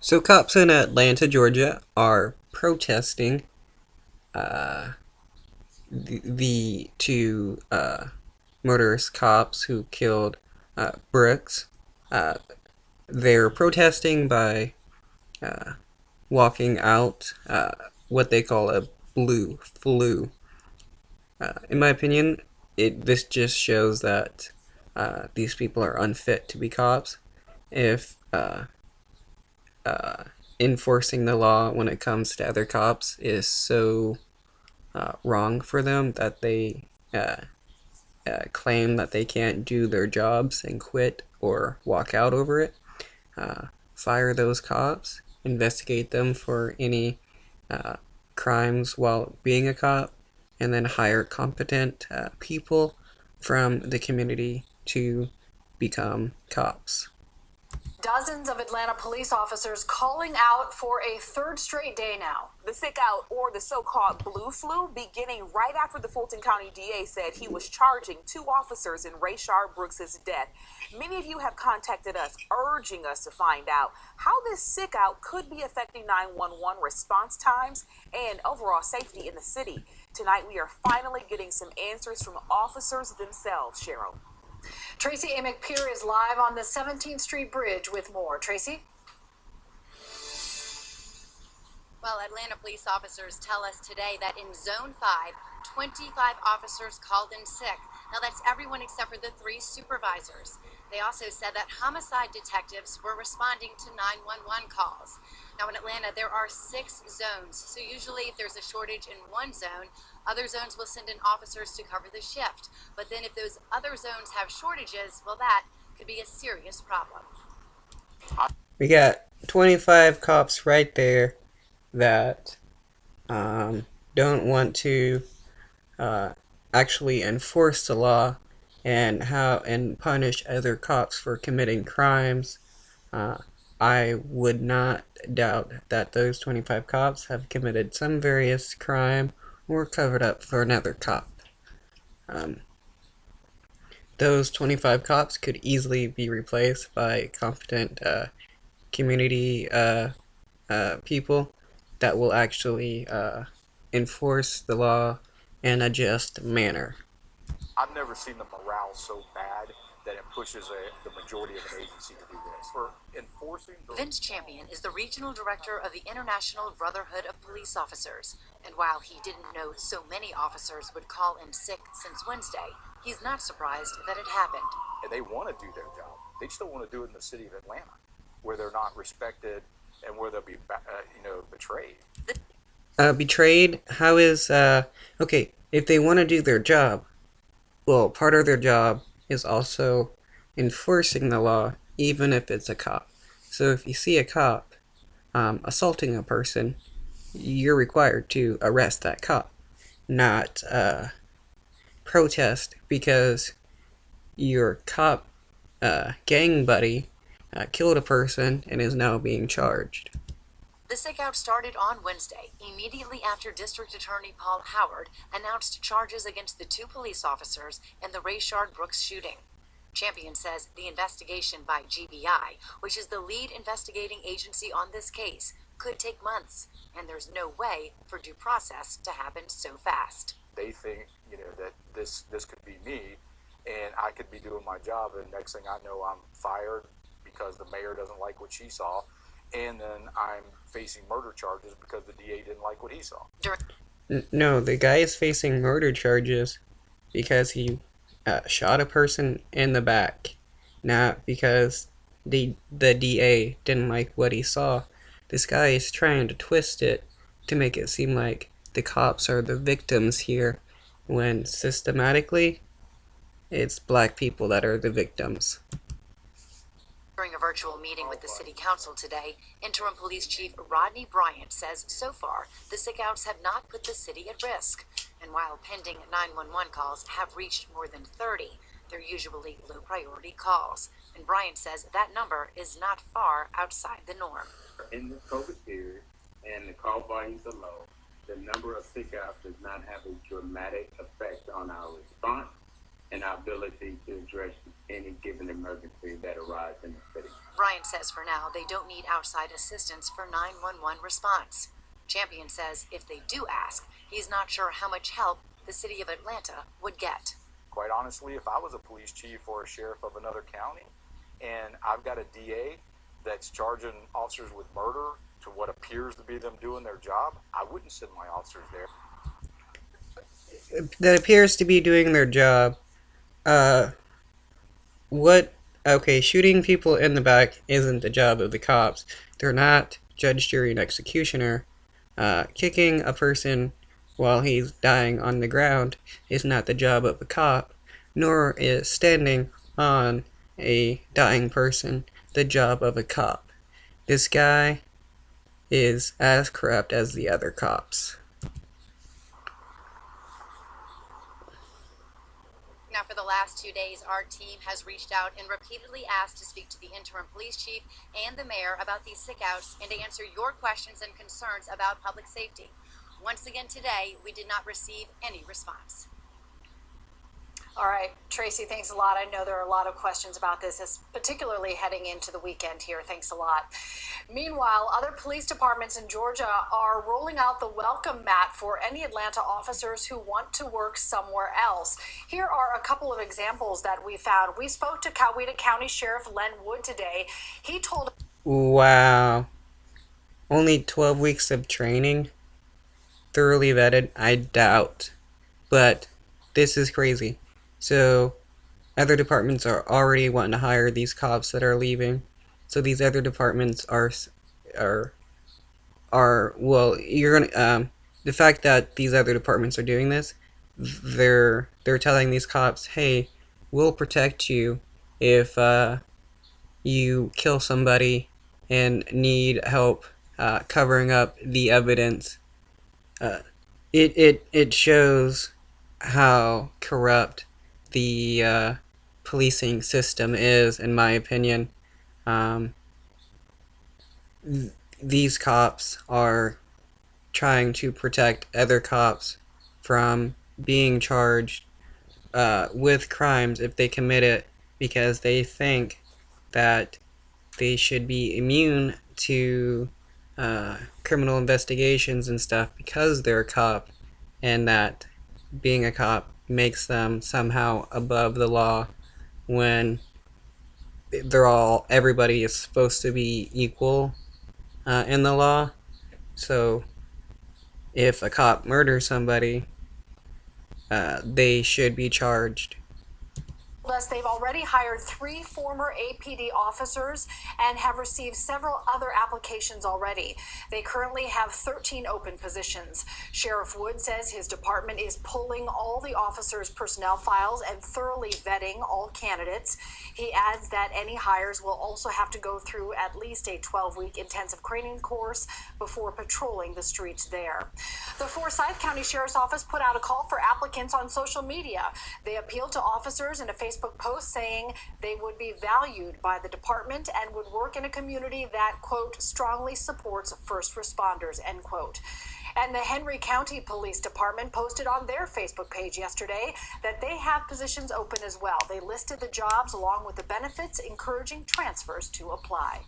So cops in Atlanta, Georgia are protesting the two murderous cops who killed Brooks. Uh, they're protesting by walking out what they call a blue flu. In my opinion, this just shows that these people are unfit to be cops. If uh, enforcing the law when it comes to other cops is so wrong for them that they claim that they can't do their jobs and quit or walk out over it. Fire those cops, investigate them for any uh, crimes while being a cop, and then hire competent people from the community to become cops. Dozens of Atlanta police officers calling out for a third straight day now. The sick out, or the so-called blue flu, beginning right after the Fulton County DA said he was charging two officers in Rayshard Brooks' death. Many of you have contacted us, urging us to find out how this sick out could be affecting 911 response times and overall safety in the city. Tonight, we are finally getting some answers from officers themselves, Cheryl. Tracy A. McPeer is live on the 17th Street Bridge with more. Tracy? Well, Atlanta police officers tell us today that in Zone 5, 25 officers called in sick. Now, that's everyone except for the 3 supervisors. They also said that homicide detectives were responding to 911 calls. Now, in Atlanta, there are 6 zones. So usually if there's a shortage in one zone, other zones will send in officers to cover the shift. But then if those other zones have shortages, well, that could be a serious problem. We got 25 cops right there that don't want to actually enforce the law and punish other cops for committing crimes. I would not doubt that those 25 cops have committed some various crime or covered up for another cop. Those 25 cops could easily be replaced by competent community people that will actually enforce the law in a just manner. I've never seen the morale so bad that it pushes the majority of an agency to do this. For enforcing Vince Champion is the regional director of the International Brotherhood of Police Officers. And while he didn't know so many officers would call in sick since Wednesday, he's not surprised that it happened. And they want to do their job. They still want to do it in the city of Atlanta, where they're not respected and where they'll be, betrayed. Betrayed? How is, okay, if they want to do their job, well, part of their job is also enforcing the law, even if it's a cop. So if you see a cop assaulting a person, you're required to arrest that cop, not protest because your cop gang buddy killed a person and is now being charged. The sick-out started on Wednesday, immediately after District Attorney Paul Howard announced charges against the 2 police officers in the Rayshard Brooks shooting. Champion says the investigation by GBI, which is the lead investigating agency on this case, could take months, and there's no way for due process to happen so fast. They think, that this could be me, and I could be doing my job, and next thing I know, I'm fired because the mayor doesn't like what she saw, and then I'm facing murder charges because the DA didn't like what he saw. No, the guy is facing murder charges because he shot a person in the back, not because the DA didn't like what he saw. This guy is trying to twist it to make it seem like the cops are the victims here, when systematically it's black people that are the victims. During a virtual meeting with the City Council today, Interim Police Chief Rodney Bryant says so far the sick-outs have not put the city at risk. And while pending 911 calls have reached more than 30, they're usually low-priority calls. And Bryant says that number is not far outside the norm. In this COVID period and the call volumes are low, the number of sick-outs does not have a dramatic effect on our response and our ability to address any given emergency that arises in the city. Ryan says for now they don't need outside assistance for 911 response. Champion says if they do ask, he's not sure how much help the city of Atlanta would get. Quite honestly, if I was a police chief or a sheriff of another county and I've got a DA that's charging officers with murder to what appears to be them doing their job, I wouldn't send my officers there. That appears to be doing their job. Okay, shooting people in the back isn't the job of the cops. They're not judge, jury, and executioner. Kicking a person while he's dying on the ground is not the job of a cop, nor is standing on a dying person the job of a cop. This guy is as corrupt as the other cops. Now, for the last 2 days, our team has reached out and repeatedly asked to speak to the interim police chief and the mayor about these sick outs and to answer your questions and concerns about public safety. Once again today, we did not receive any response. All right, Tracy, thanks a lot. I know there are a lot of questions about this, particularly heading into the weekend here. Thanks a lot. Meanwhile, other police departments in Georgia are rolling out the welcome mat for any Atlanta officers who want to work somewhere else. Here are a couple of examples that we found. We spoke to Coweta County Sheriff Len Wood today. He told... Wow. Only 12 weeks of training? Thoroughly vetted? I doubt. But this is crazy. So, other departments are already wanting to hire these cops that are leaving. So these other departments are well, you're gonna the fact that these other departments are doing this, they're telling these cops, hey, we'll protect you if you kill somebody and need help covering up the evidence. It shows how corrupt the policing system is, in my opinion. These cops are trying to protect other cops from being charged with crimes if they commit it, because they think that they should be immune to criminal investigations and stuff because they're a cop, and that being a cop makes them somehow above the law when everybody is supposed to be equal in the law. So if a cop murders somebody, they should be charged. They've already hired 3 former APD officers and have received several other applications already. They currently have 13 open positions. Sheriff Wood says his department is pulling all the officers' personnel files and thoroughly vetting all candidates. He adds that any hires will also have to go through at least a 12-week intensive training course before patrolling the streets there. The Forsyth County Sheriff's Office put out a call for applicants on social media. They appealed to officers in a Facebook post saying they would be valued by the department and would work in a community that, quote, strongly supports first responders, end quote. And the Henry County Police Department posted on their Facebook page yesterday that they have positions open as well. They listed the jobs along with the benefits, encouraging transfers to apply.